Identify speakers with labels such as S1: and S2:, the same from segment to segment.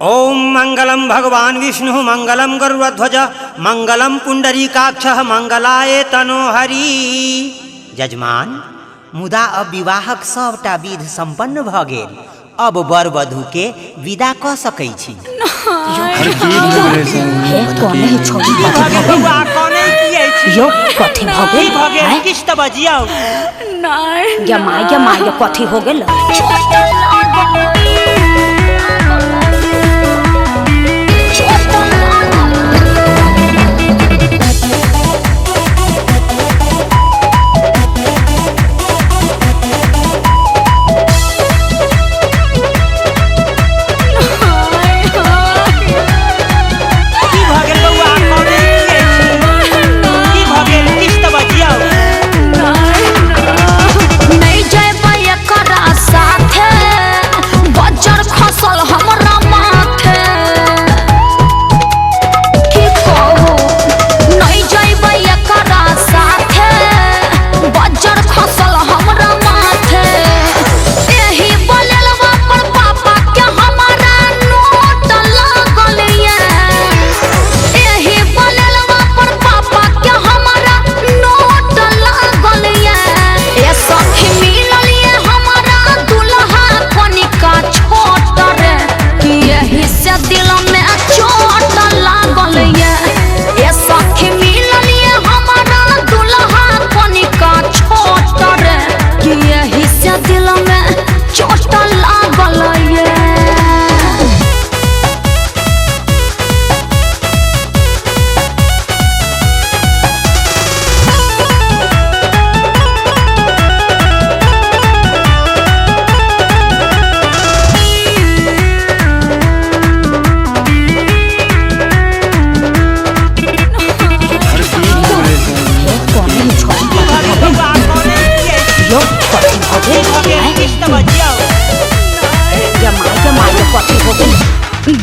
S1: ओम मंगलम भगवान विष्णु मंगलम गरुड़ध्वज मंगलम पुंडरीकाक्ष मंगलाय तनोहरि। जजमान मुदा अब विवाहक सबटा विध संपन्न भ गेल, अब वर वधू के विदा क सकै छी।
S2: कथी भ गेल
S1: किछ त बजियौ।
S2: नहीं कथी हो गेल?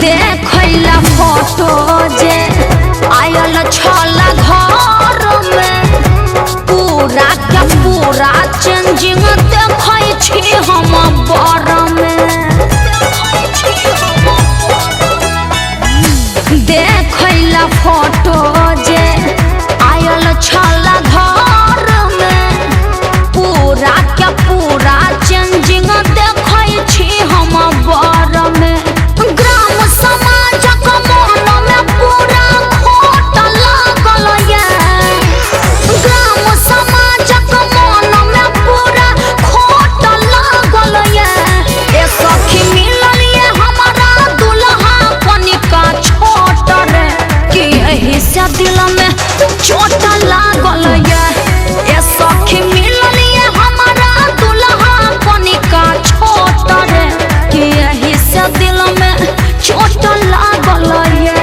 S2: देखला फोटो जे आयल छला घर में, पूरा के पूरा चेंजिंग देखै छी हम बर में। देखला फोटो जे आयल छला घर में, पूरा के पूरा चेंजिंग देखै छी हम बर में। ग्राम समाजक मन में पूरा खोट लागल ये, ग्राम समाजक मन में पूरा खोट लागल ये। ए सखी मिलल ये हमारा दुल्हा कनिका छोट रे, कि एही से दिल में चोट लागल ये। ए सखी मिलल ये हमारा दुल्हा कनिका छोट रे, कि एही से दिल में चोट लागल ये।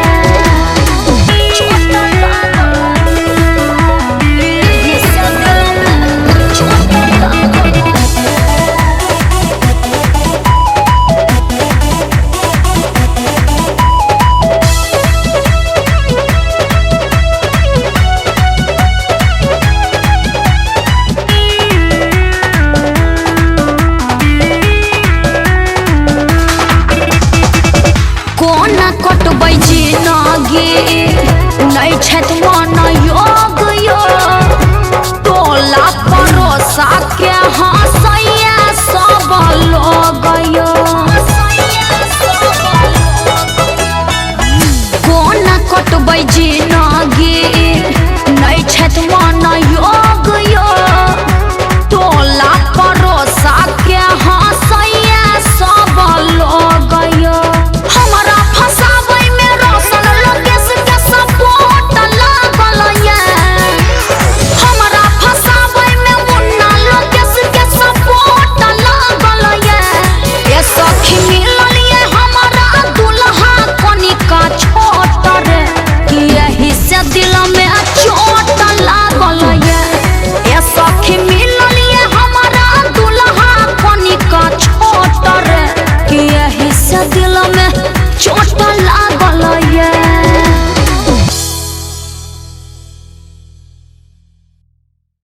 S2: कोना कटबै जिनगी नहीं छत मन योग यो, टोला परोसा के हंस